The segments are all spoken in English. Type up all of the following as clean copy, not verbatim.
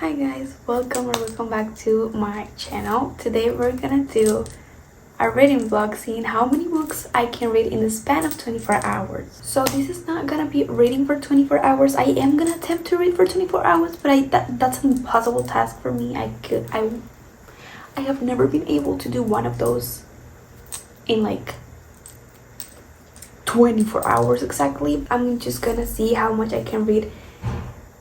Hi guys, welcome back to my channel. Today we're gonna do a reading vlog seeing how many books I can read in the span of 24 hours. So this is not gonna be reading for 24 hours. I am gonna attempt to read for 24 hours, but that's an impossible task for me. I have never been able to do one of those in like 24 hours exactly. I'm just gonna see how much I can read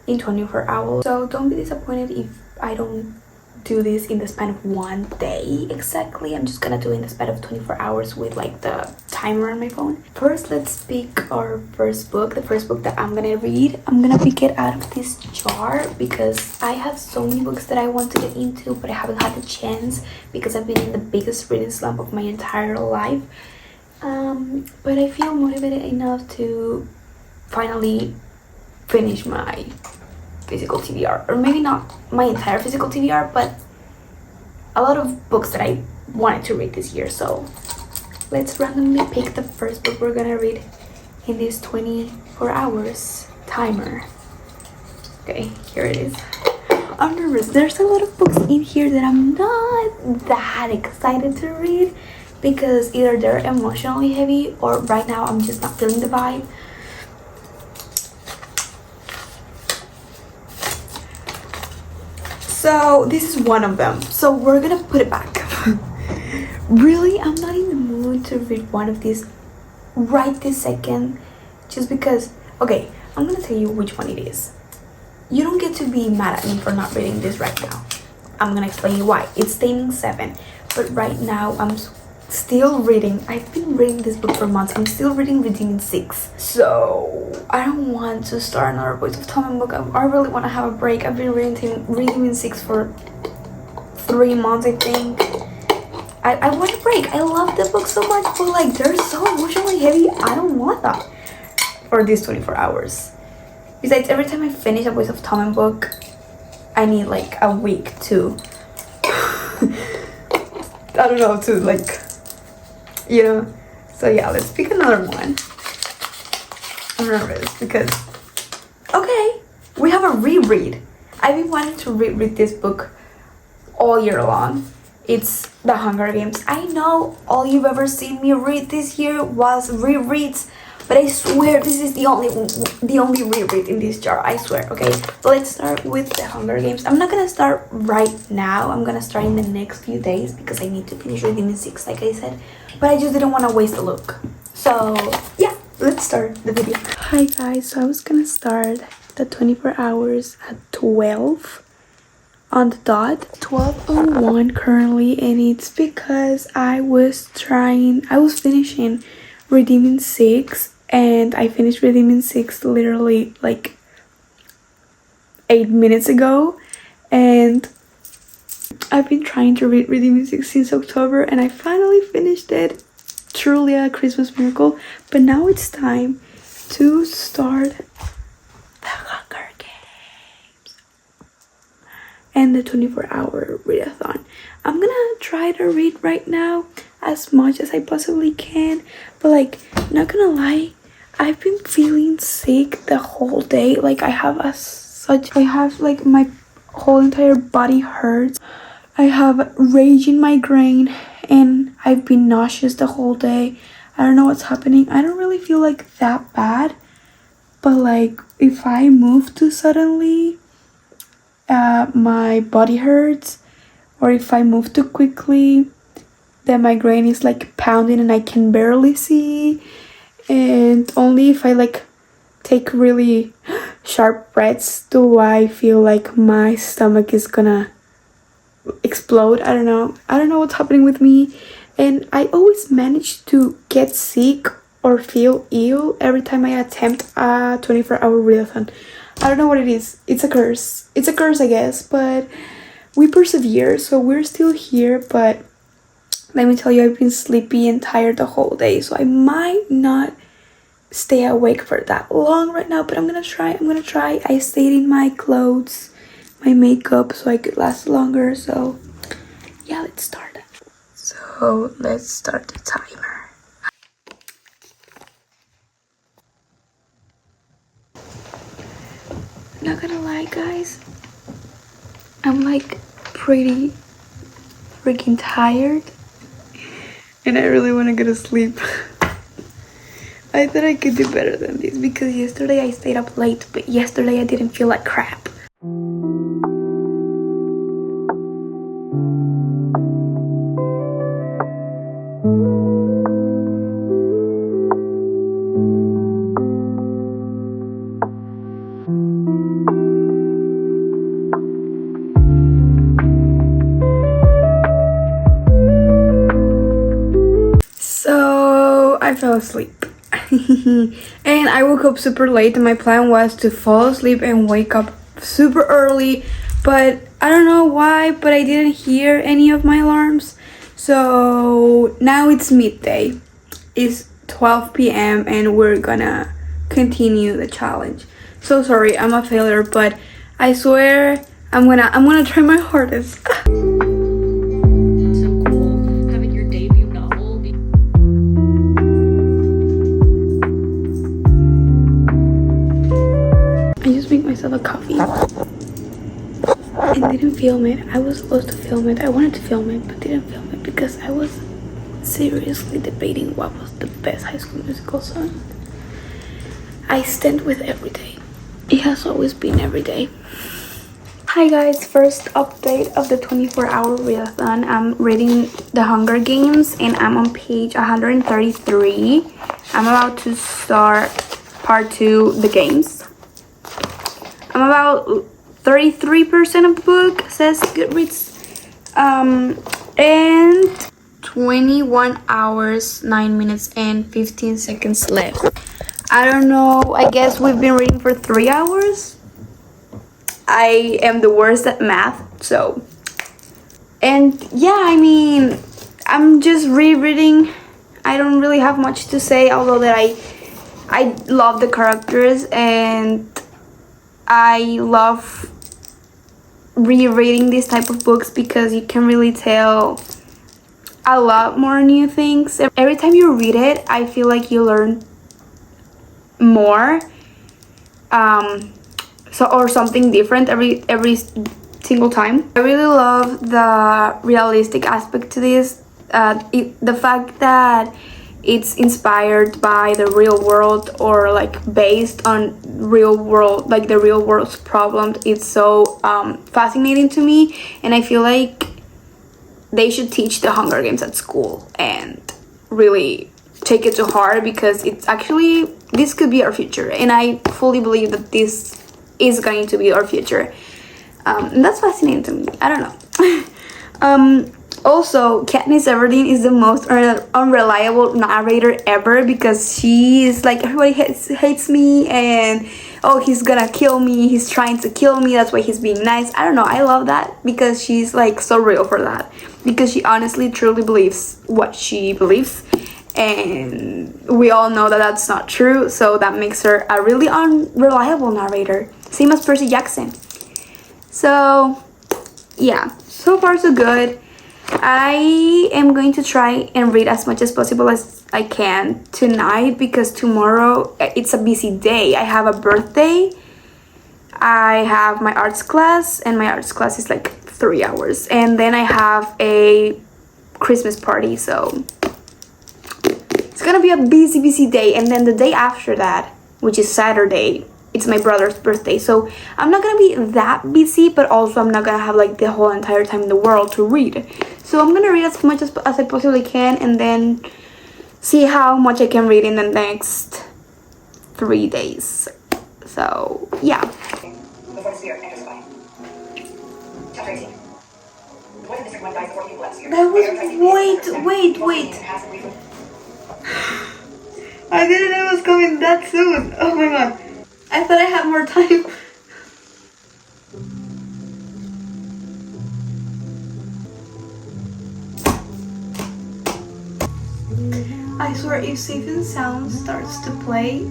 in 24 hours. So don't be disappointed if I don't do this in the span of one day exactly. I'm just gonna do it in the span of 24 hours with like the timer on my phone. First, let's pick our first book. The first book that I'm gonna read. I'm gonna pick it out of this jar because I have so many books that I want to get into, but I haven't had the chance because I've been in the biggest reading slump of my entire life. But I feel motivated enough to finally finish my physical TBR, or maybe not my entire physical TBR, but a lot of books that I wanted to read this year. So let's randomly pick the first book we're gonna read in this 24 hours timer. Okay, here it is. I'm nervous. There's a lot of books in here that I'm not that excited to read because either they're emotionally heavy or right now I'm just not feeling the vibe. So this is one of them. So we're gonna put it back. Really, I'm not in the mood to read one of these right this second. Just because, okay, I'm gonna tell you which one it is. You don't get to be mad at me for not reading this right now. I'm gonna explain you why. It's Taming 7. But right now, I'm still reading. I've been reading this book for months. I'm still reading Redeeming 6. So I don't want to start another Voice of Time book. I really want to have a break. I've been reading Redeeming 6 for 3 months, I think. I want a break. I love the book so much, but like they're so emotionally heavy. I don't want that for these 24 hours. Besides, every time I finish a Voice of Time book, I need like a week to I don't know, to like, you know. So yeah, let's pick another one. I'm nervous because, okay, we have a reread. I've been wanting to reread this book all year long. It's The Hunger Games. I know all you've ever seen me read this year was rereads, but I swear this is the only reread in this jar. I swear. Okay, so let's start with The Hunger Games. I'm not gonna start right now. I'm gonna start in the next few days because I need to finish reading 6, like I said. But I just didn't want to waste a look. So yeah, let's start the video. Hi guys, so I was gonna start the 24 hours at 12 on the dot, 12:01 currently, and it's because I was finishing Redeeming 6, and I finished Redeeming 6 literally like 8 minutes ago, and I've been trying to read Redeeming 6 since October, and I finally finished it. Truly a Christmas miracle. But now it's time to start the Hunger Games and the 24-hour readathon. I'm gonna try to read right now as much as I possibly can, but like, not gonna lie, I've been feeling sick the whole day. Like I have like my whole entire body hurts. I have raging migraine and I've been nauseous the whole day. I don't know what's happening. I don't really feel like that bad, but like if I move too suddenly, my body hurts, or if I move too quickly, the migraine is like pounding and I can barely see. And only if I like take really sharp breaths do I feel like my stomach is gonna explode. I don't know what's happening with me, and I always manage to get sick or feel ill every time I attempt a 24-hour readathon. I don't know what it is. It's a curse, I guess, but we persevere, so we're still here. But let me tell you, I've been sleepy and tired the whole day, so I might not stay awake for that long right now, but I'm gonna try. I stayed in my clothes, my makeup, so I could last longer. So yeah, let's start. So let's start the timer. Not gonna lie guys, I'm like pretty freaking tired and I really want to go to sleep. I thought I could do better than this because yesterday I stayed up late, but yesterday I didn't feel like crap. So I fell asleep. And I woke up super late and my plan was to fall asleep and wake up super early, but I don't know why, but I didn't hear any of my alarms. So now it's midday. It's 12 p.m. and we're gonna continue the challenge. So sorry, I'm a failure, but I swear I'm gonna try my hardest. I just make myself a coffee and didn't film it. I was supposed to film it. I wanted to film it, but didn't film it because I was seriously debating what was the best High School Musical song. I stand with Every Day. It has always been every day. Hi guys, first update of the 24-hour readathon. I'm reading The Hunger Games and I'm on page 133. I'm about to start part 2, The Games. I'm about 33% of the book, says Goodreads. And 21 hours, 9 minutes, and 15 seconds left. I don't know, I guess we've been reading for 3 hours. I am the worst at math, so. And yeah, I mean, I'm just rereading. I don't really have much to say, although that I love the characters and I love rereading these type of books because you can really tell a lot more new things. Every time you read it, I feel like you learn more, or something different every single time. I really love the realistic aspect to this. The fact that it's inspired by the real world or like based on real world, like the real world's problems. It's so fascinating to me, and I feel like they should teach the Hunger Games at school and really take it to heart because it's actually, this could be our future, and I fully believe that this is going to be our future. And that's fascinating to me. I don't know. Also, Katniss Everdeen is the most unreliable narrator ever because she's like, everybody hates me and oh, he's gonna kill me, he's trying to kill me, that's why he's being nice. I don't know, I love that because she's like so real for that, because she honestly truly believes what she believes, and we all know that that's not true, so that makes her a really unreliable narrator, same as Percy Jackson. So yeah, so far so good. I am going to try and read as much as possible as I can tonight because tomorrow it's a busy day. I have a birthday, I have my arts class, and my arts class is like 3 hours, and then I have a Christmas party, so it's gonna be a busy day. And then the day after that, which is Saturday, it's my brother's birthday, so I'm not gonna be that busy, but also I'm not gonna have like the whole entire time in the world to read. So I'm gonna read as much as I possibly can and then see how much I can read in the next 3 days. So yeah. Before the sphere enters the body. Chapter 18. The poison district one dies before people left sphere. That was wait. I didn't know it was coming that soon. Oh my god. I thought I had more time. I swear, if Safe and Sound starts to play,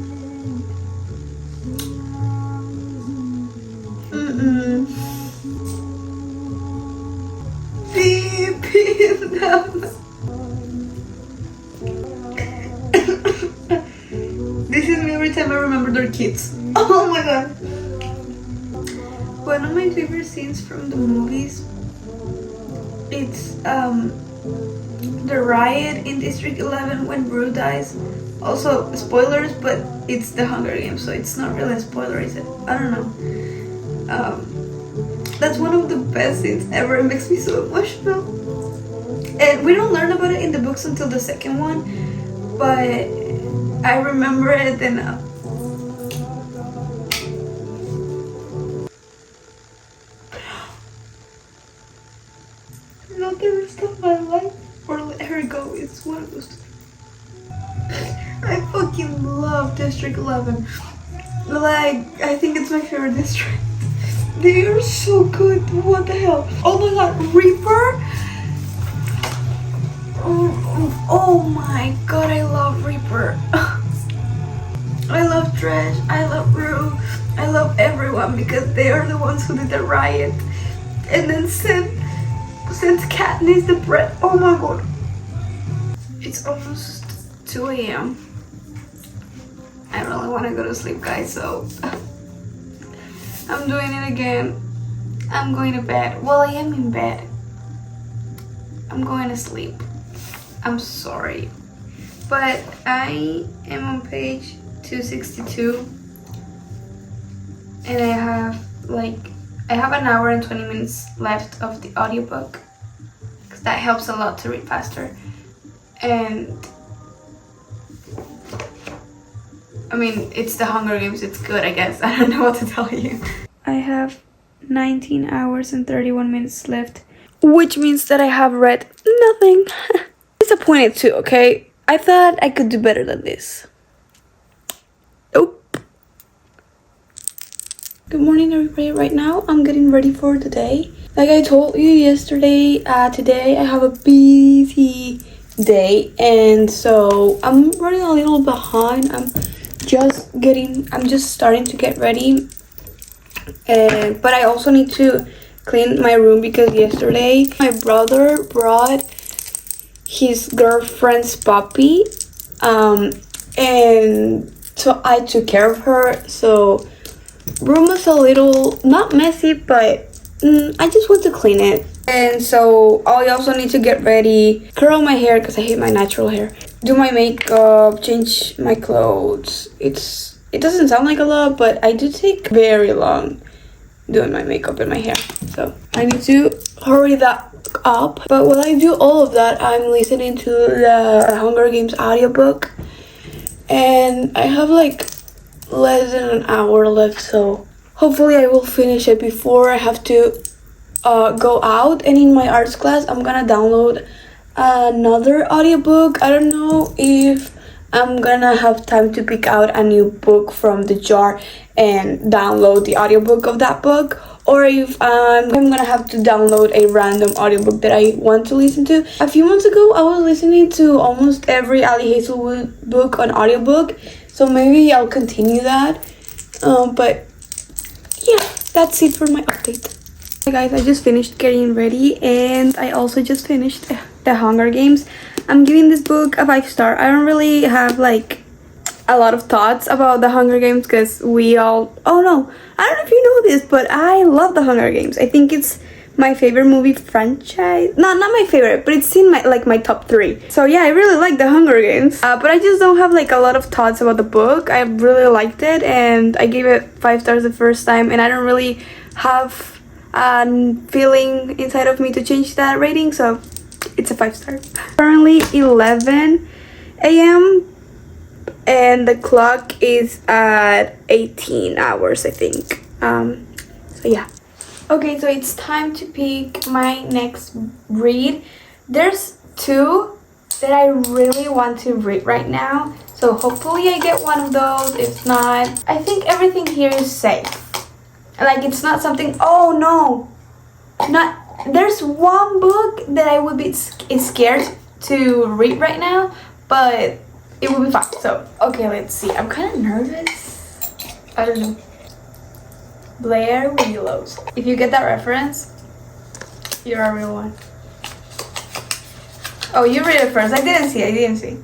deep in them. This is me every time I remember their kids. Oh my god. One of my favorite scenes from the movies, it's the riot in District 11 when Rue dies. Also, spoilers, but it's the Hunger Games, so it's not really a spoiler, is it? I don't know. That's one of the best scenes ever. It makes me so emotional. And we don't learn about it in the books until the second one, but I remember it and not the rest of my life or let her go. It's one of those. I fucking love District 11. Like, I think it's my favorite district. They are so good. What the hell? Oh my god, Reaper? Oh my god, I love Reaper. I love Trish. I love Rue. I love everyone because they are the ones who did the riot. And then sent Katniss the bread. Oh my god. It's almost 2 a.m. I really want to go to sleep, guys, so I'm doing it again. I'm going to bed. Well, I am in bed. I'm going to sleep. I'm sorry. But I am on page 262. And I have an hour and 20 minutes left of the audiobook. Because that helps a lot to read faster. And I mean, it's the Hunger Games, it's good, I guess. I don't know what to tell you. I have 19 hours and 31 minutes left, which means that I have read nothing. Disappointed too, okay? I thought I could do better than this. Nope. Good morning, everybody. Right now, I'm getting ready for the day. Like I told you yesterday, today I have a busy day, and so I'm running a little behind. I'm just starting to get ready, but I also need to clean my room because yesterday my brother brought his girlfriend's puppy, and so I took care of her, so room was a little not messy, but I just want to clean it. And so I also need to get ready, curl my hair because I hate my natural hair, do my makeup, change my clothes. It doesn't sound like a lot, but I do take very long doing my makeup and my hair, so I need to hurry that up. But while I do all of that, I'm listening to the Hunger Games audiobook, and I have like less than an hour left, so hopefully I will finish it before I have to go out. And in my arts class, I'm gonna download another audiobook. I don't know if I'm gonna have time to pick out a new book from the jar and download the audiobook of that book, or if I'm gonna have to download a random audiobook that I want to listen to. A few months ago, I was listening to almost every Ali Hazelwood book on audiobook, so maybe I'll continue that. But yeah, that's it for my update. Hey guys, I just finished getting ready, and I also just finished the Hunger Games. I'm giving this book a 5-star. I don't really have like a lot of thoughts about the Hunger Games because we all, oh no, I don't know if you know this, but I love the Hunger Games. I think it's my favorite movie franchise. No, not my favorite, but it's in my top 3. So yeah, I really like the Hunger Games, but I just don't have like a lot of thoughts about the book. I really liked it, and I gave it 5 stars the first time, and I don't really have a feeling inside of me to change that rating, so it's a 5-star. Currently 11 a.m. and the clock is at 18 hours, I think. So yeah. Okay, so it's time to pick my next read. There's 2 that I really want to read right now, so hopefully I get one of those. If not, I think everything here is safe. Like, it's not something, oh no, not, there's one book that I would be scared to read right now, but it will be fine. So, okay, let's see. I'm kind of nervous. I don't know. Blair Willows. If you get that reference, you're a real one. Oh, you read it first. I didn't see.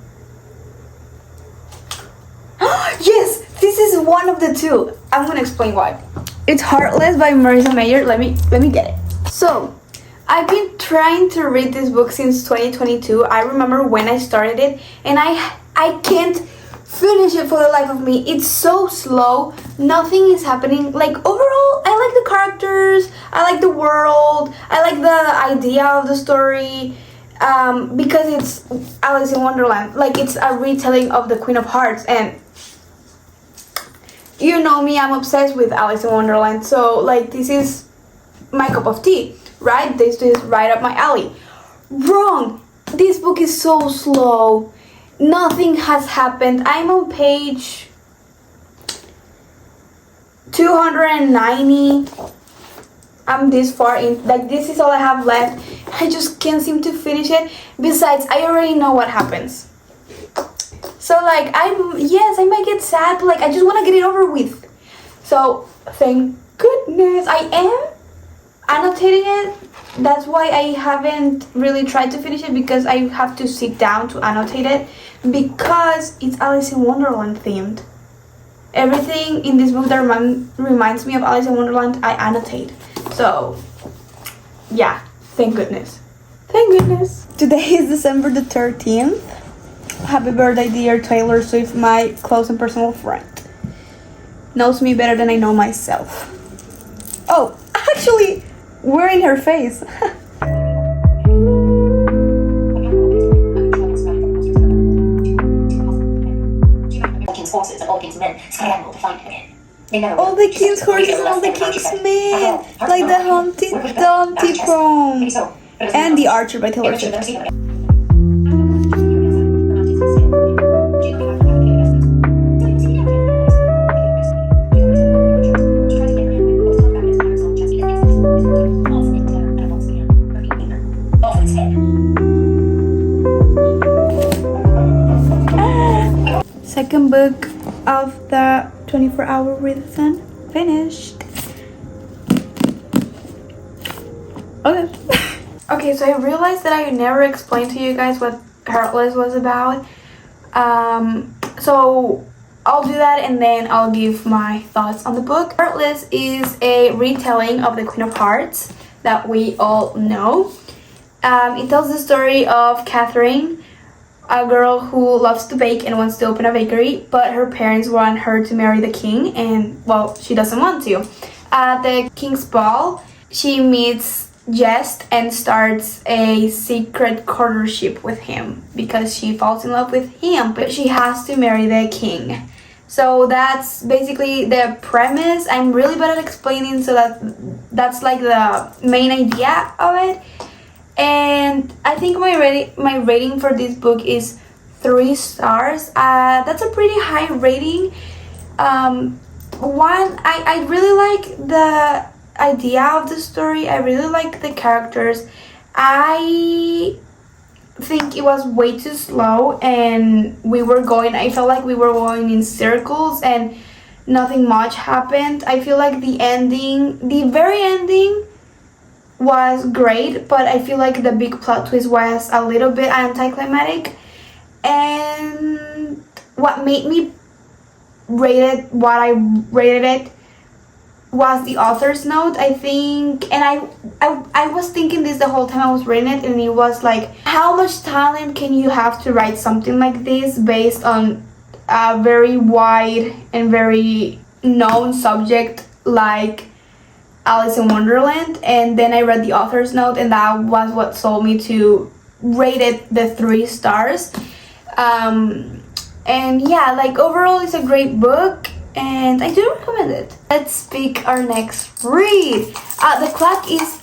Yes, this is one of the 2. I'm gonna explain why. It's Heartless by Marissa Mayer. Let me get it. So, I've been trying to read this book since 2022. I remember when I started it, and I can't finish it for the life of me. It's so slow. Nothing is happening. Like, overall, I like the characters. I like the world. I like the idea of the story. Because it's Alice in Wonderland. Like, it's a retelling of the Queen of Hearts, and you know me, I'm obsessed with Alice in Wonderland. So, like, this is my cup of tea, right? This is right up my alley. Wrong! This book is so slow. Nothing has happened. I'm on page 290. I'm this far in. Like, this is all I have left. I just can't seem to finish it. Besides, I already know what happens. So, like, I might get sad, but, like, I just want to get it over with. So, thank goodness I am annotating it. That's why I haven't really tried to finish it, because I have to sit down to annotate it, because it's Alice in Wonderland themed. Everything in this book that reminds me of Alice in Wonderland, I annotate. So, yeah, thank goodness. Thank goodness. Today is December the 13th. Happy birthday, dear Taylor Swift, my close and personal friend. Knows me better than I know myself. Oh, actually, we're in her face. Horses and all the king's men scrambled to find him again. All the king's horses and all the king's men, like the Humpty poem, and The Archer by Taylor Swift. Second book of the 24-hour readathon finished. Okay. Okay, so I realized that I never explained to you guys what Heartless was about. So I'll do that, and then I'll give my thoughts on the book. Heartless is a retelling of the Queen of Hearts that we all know. It tells the story of Catherine, a girl who loves to bake and wants to open a bakery, but her parents want her to marry the king, and, well, she doesn't want to. At the king's ball, she meets Jest and starts a secret courtship with him because she falls in love with him, but she has to marry the king. So that's basically the premise. I'm really bad at explaining, so that's like the main idea of it. And I think my rating for this book is 3 stars. That's a pretty high rating. I really like the idea of the story. I really like the characters. I think it was way too slow, and I felt like we were going in circles and nothing much happened. I feel like the very ending was great, but I feel like the big plot twist was a little bit anticlimactic. And what made me rate it what I rated it was the author's note, I think. And I was thinking this the whole time I was reading it, and it was like, how much talent can you have to write something like this based on a very wide and very known subject like Alice in Wonderland? And then I read the author's note, and that was what sold me to rate it the 3 stars. And yeah, like, overall it's a great book, and I do recommend it. Let's pick our next read. The clock is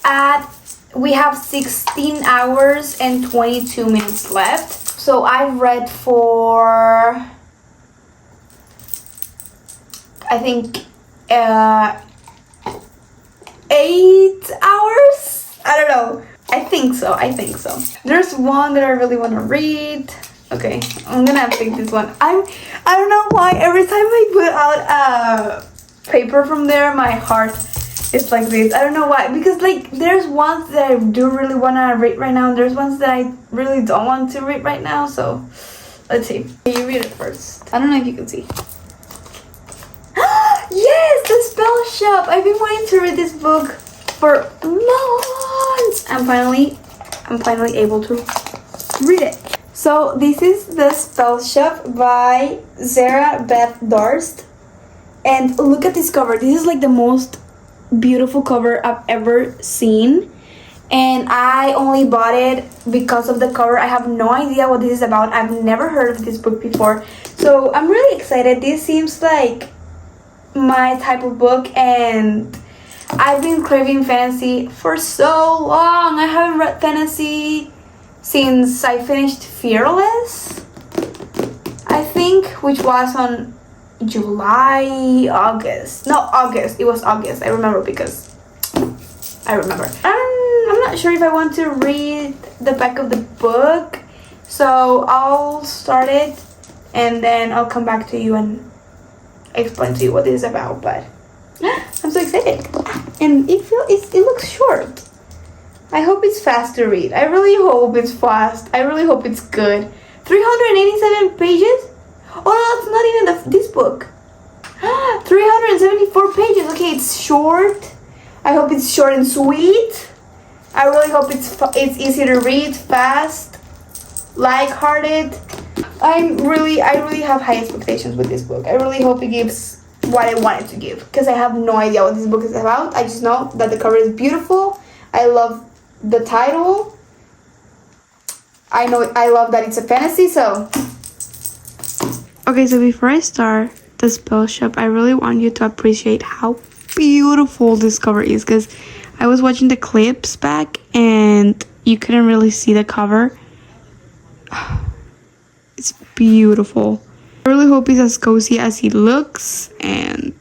we have 16 hours and 22 minutes left. So I've read for, I think, 8 hours? I don't know. I think so. There's one that I really want to read. Okay, I'm gonna pick this one. I don't know why every time I put out a paper from there, my heart is like this. I don't know why, because, like, there's ones that I do really want to read right now, and there's ones that I really don't want to read right now. So let's see. You read it first. I don't know if you can see. Yes, the spell shop. I've been wanting to read this book for months. I'm finally able to read it. So this is the spell shop by Sarah Beth Darst. And look at this cover. This is like the most beautiful cover I've ever seen. And I only bought it because of the cover. I have no idea what this is about. I've never heard of this book before. So I'm really excited. This seems like my type of book, and I've been craving fantasy for so long. I haven't read fantasy since I finished Fearless, I think, which was on August. It was August. I remember because I remember. I'm not sure if I want to read the back of the book, so I'll start it and then I'll come back to you and explain to you what it is about. But I'm so excited, and it looks short. I hope it's fast to read. I really hope it's fast. I really hope it's good. 387 pages? Oh no, that's not even this book. 374 pages. Okay, it's short. I hope it's short and sweet. I really hope it's easy to read, fast, light-hearted. I really have high expectations with this book. I really hope it gives what I want it to give, because I have no idea what this book is about. I just know that the cover is beautiful. I love the title. I love that it's a fantasy, so. Okay, so before I start the spell shop, I really want you to appreciate how beautiful this cover is, because I was watching the clips back and you couldn't really see the cover. It's beautiful. I really hope it's as cozy as it looks, and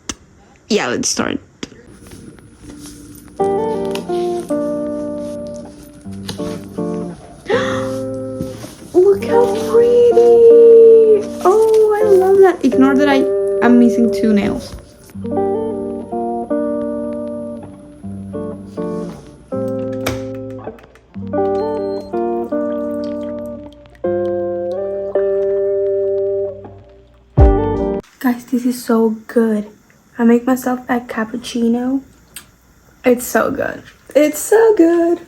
yeah, let's start. Look how pretty! Oh, I love that. Ignore that I'm missing 2 nails. Guys, this is so good. I make myself a cappuccino. It's so good. It's so good.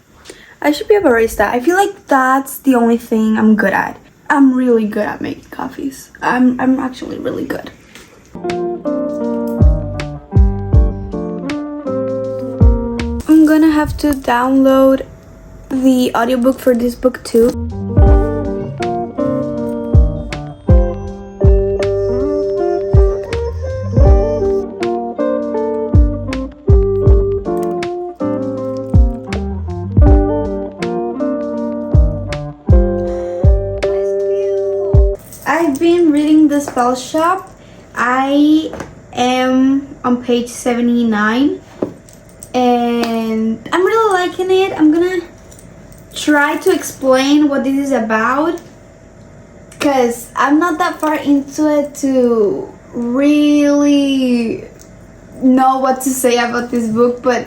I should be a barista. I feel like that's the only thing I'm good at. I'm really good at making coffees. I'm actually really good. I'm gonna have to download the audiobook for this book too. I've been reading The Spell Shop. I am on page 79 and I'm really liking it. I'm gonna try to explain what this is about, because I'm not that far into it to really know what to say about this book. But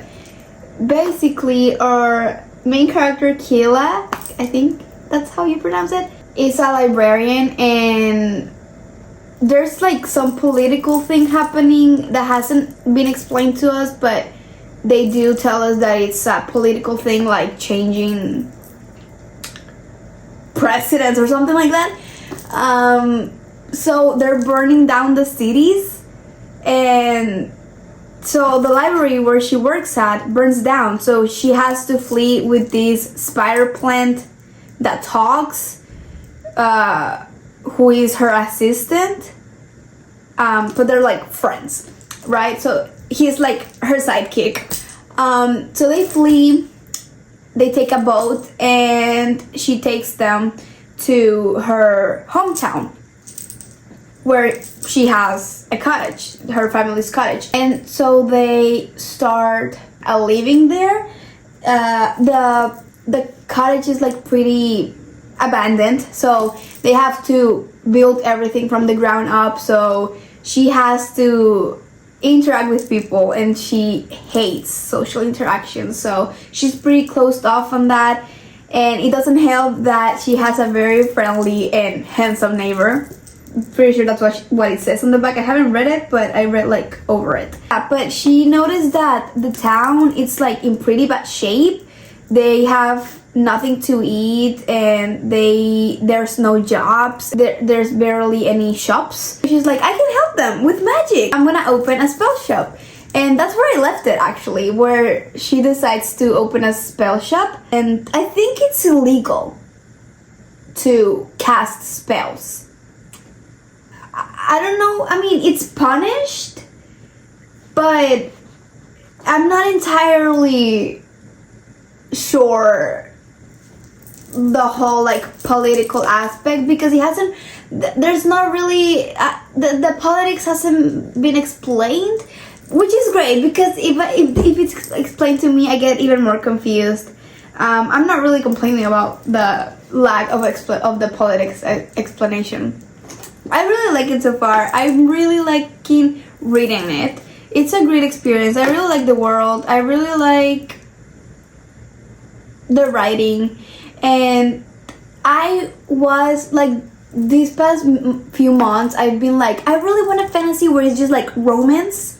basically our main character, Kayla, I think that's how you pronounce it, is a librarian, and there's like some political thing happening that hasn't been explained to us, but they do tell us that it's a political thing, like changing presidents or something like that. So they're burning down the cities, and so the library where she works at burns down, so she has to flee with this spider plant that talks, who is her assistant, but they're like friends, right? So he's like her sidekick. So they flee, they take a boat, and she takes them to her hometown where she has a cottage, her family's cottage. And so they start living there. The cottage is like pretty abandoned, so they have to build everything from the ground up. So she has to interact with people, and she hates social interactions, so she's pretty closed off on that. And it doesn't help that she has a very friendly and handsome neighbor pretty sure that's what it says on the back. I haven't read it, but I read like over it. But she noticed that the town, it's like in pretty bad shape. They have nothing to eat, and there's no jobs. There's barely any shops. She's like, I can help them with magic. I'm gonna open a spell shop. And that's where I left it, actually, where she decides to open a spell shop. And I think it's illegal to cast spells. I don't know. I mean, it's punished, but I'm not entirely sure the whole like political aspect, because it hasn't. There's not really the politics hasn't been explained, which is great, because if it's explained to me, I get even more confused. I'm not really complaining about the lack of the politics explanation. I really like it so far. I'm really liking reading it. It's a great experience. I really like the world. I really like the writing, and I was like, these past few months I've been like, I really want a fantasy where it's just like romance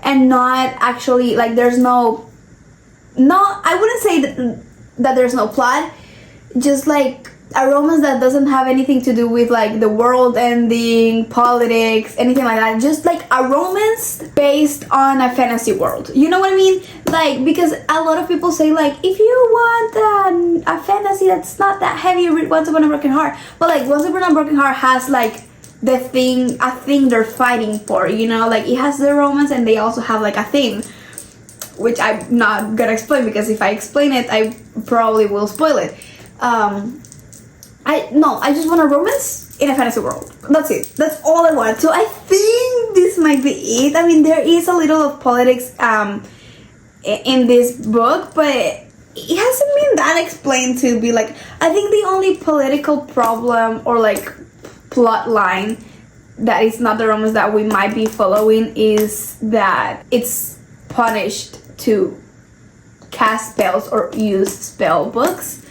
and not actually like there's no I wouldn't say that there's no plot, just like a romance that doesn't have anything to do with like the world ending, politics, anything like that. Just like a romance based on a fantasy world. You know what I mean? Like, because a lot of people say like, if you want a fantasy that's not that heavy, read Once Upon a Broken Heart. But like Once Upon a Broken Heart has like a thing they're fighting for, you know? Like it has the romance and they also have like a thing, which I'm not gonna explain, because if I explain it, I probably will spoil it. I just want a romance in a fantasy world. That's it. That's all I want. So I think this might be it. I mean, there is a little of politics in this book, but it hasn't been that explained to be like, I think the only political problem or like plot line that is not the romance that we might be following is that it's punished to cast spells or use spell books.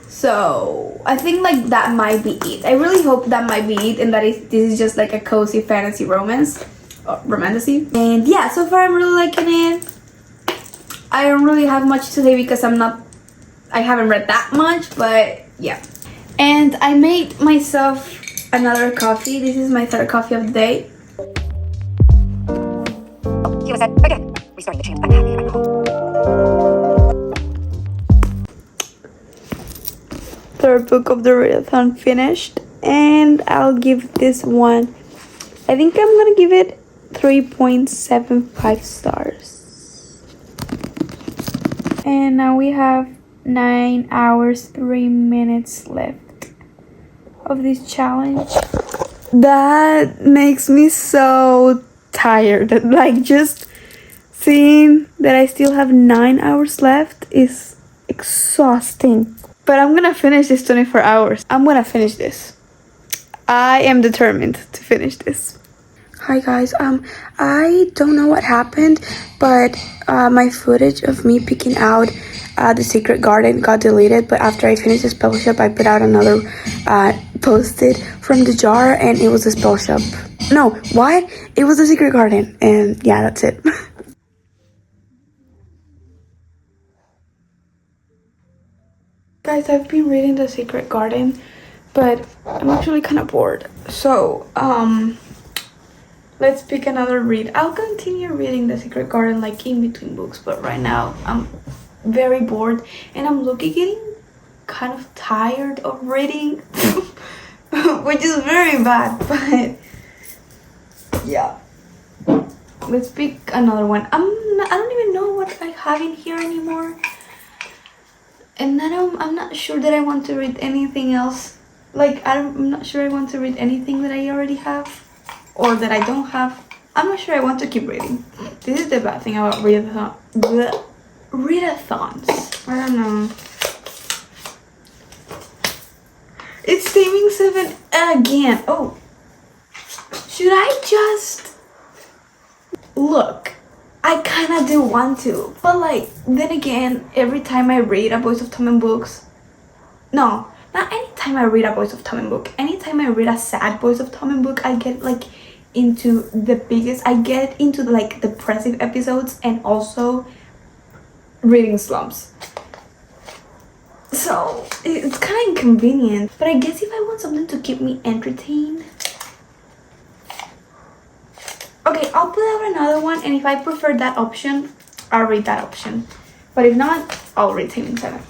So I think like that might be it. I really hope that might be it, and this is just like a cozy fantasy romance or romantasy. And yeah, so far I'm really liking it. I don't really have much to say because I haven't read that much, but yeah. And I made myself another coffee. This is my third coffee of the day. He was said again. Restoring the chance. I'm happy. I'm home. Third book of the readathon finished, and I'll give this one, I think I'm gonna give it 3.75 stars. And now we have 9 hours 3 minutes left of this challenge. That makes me so tired. Like, just seeing that I still have 9 hours left is exhausting. But I'm gonna finish this 24 hours. I'm gonna finish this. I am determined to finish this. Hi guys, I don't know what happened, but my footage of me picking out the secret garden got deleted. But after I finished the spell shop, I put out another post-it from the jar, and it was a spell shop. No, what? It was a secret garden, and yeah, that's it. Guys, I've been reading The Secret Garden, but I'm actually kind of bored. So, let's pick another read. I'll continue reading The Secret Garden like in between books, but right now I'm very bored and I'm getting kind of tired of reading, which is very bad, but yeah. Let's pick another one. I don't even know what I have in here anymore. And I'm not sure that I want to read anything else. Like, I'm not sure I want to read anything that I already have or that I don't have. I'm not sure I want to keep reading. This is the bad thing about readathons. I don't know. It's Taming 7 again. Oh. Should I just... Look. I kind of do want to, but like, then again, every time I read a Boys of Tommen books, no, not any anytime I read a Boys of Tommen book, anytime I read a sad Boys of Tommen book, I get like into the biggest, I get into like depressive episodes and also reading slumps. So it's kind of inconvenient, but I guess if I want something to keep me entertained, okay, I'll put out another one, and if I prefer that option, I'll read that option. But if not, I'll read Taming 7.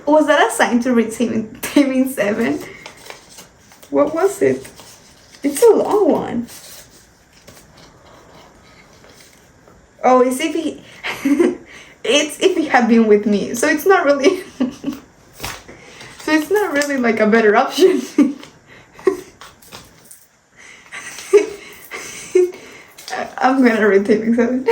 Was that a sign to read Taming 7? What was it? It's a long one. Oh, it's if he... it's if he had been with me. So it's not really... so it's not really like a better option. I'm gonna read Taming 7.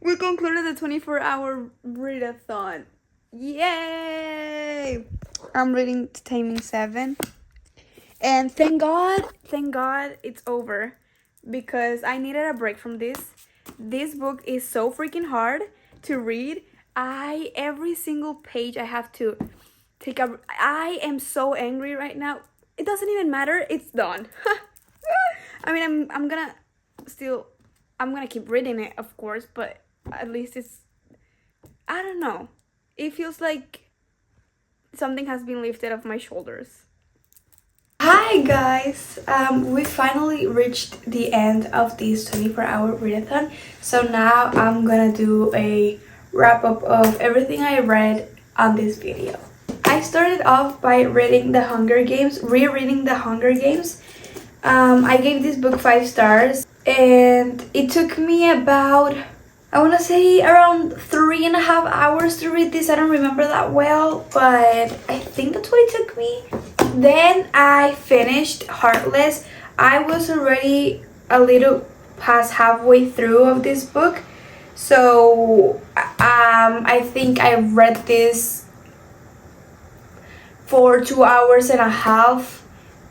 We concluded the 24-hour readathon. Yay! I'm reading Taming 7. And thank God it's over. Because I needed a break from this. This book is so freaking hard to read. Every single page I have to take a... I am so angry right now. It doesn't even matter. It's done. I mean, I'm gonna keep reading it, of course, but at least it's... I don't know. It feels like something has been lifted off my shoulders. Hi guys! We finally reached the end of this 24-hour readathon. So now I'm gonna do a wrap-up of everything I read on this video. I started off by reading The Hunger Games, rereading The Hunger Games. I gave this book 5 stars, and it took me about, I want to say around 3.5 hours to read this. I don't remember that well, but I think that's what it took me. Then I finished Heartless. I was already a little past halfway through of this book, so I think I read this for 2.5 hours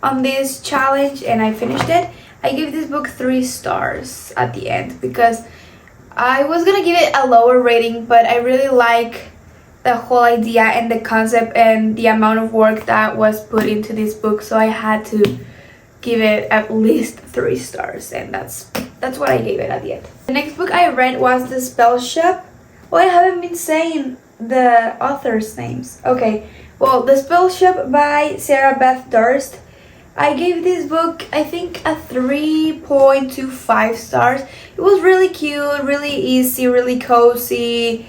on this challenge, and I finished it. I gave this book 3 stars at the end because I was gonna give it a lower rating, but I really like the whole idea and the concept and the amount of work that was put into this book, so I had to give it at least 3 stars, and that's what I gave it at the end. The next book I read was The Spell Shop. Well, I haven't been saying the authors' names. Okay, well, The Spell Shop by Sarah Beth Durst. I gave this book, I think, a 3.25 stars. It was really cute, really easy, really cozy,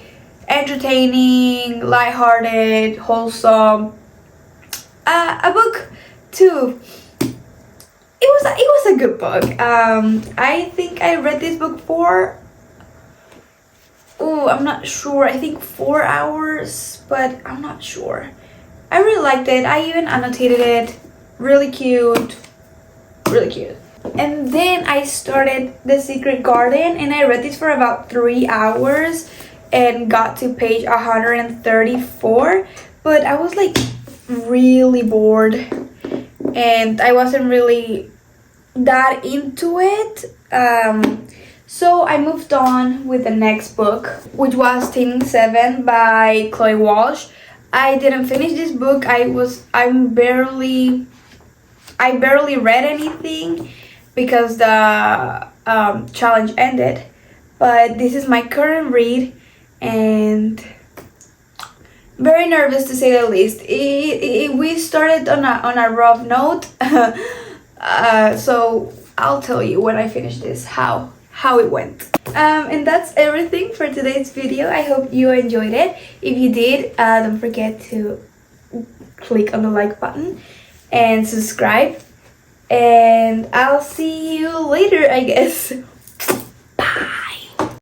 entertaining, lighthearted, wholesome. A book to... It was a good book. I think I read this book for... Oh, I'm not sure. I think 4 hours, but I'm not sure. I really liked it. I even annotated it. Really cute. Really cute. And then I started The Secret Garden, and I read this for about 3 hours and got to page 134. But I was like really bored, and I wasn't really that into it. So I moved on with the next book, which was Taming 7 by Chloe Walsh. I didn't finish this book. I barely read anything because the challenge ended. But this is my current read, and very nervous to say the least. We started on a rough note, so I'll tell you when I finish this how it went. And that's everything for today's video. I hope you enjoyed it. If you did, don't forget to click on the like button and subscribe, and I'll see you later, I guess.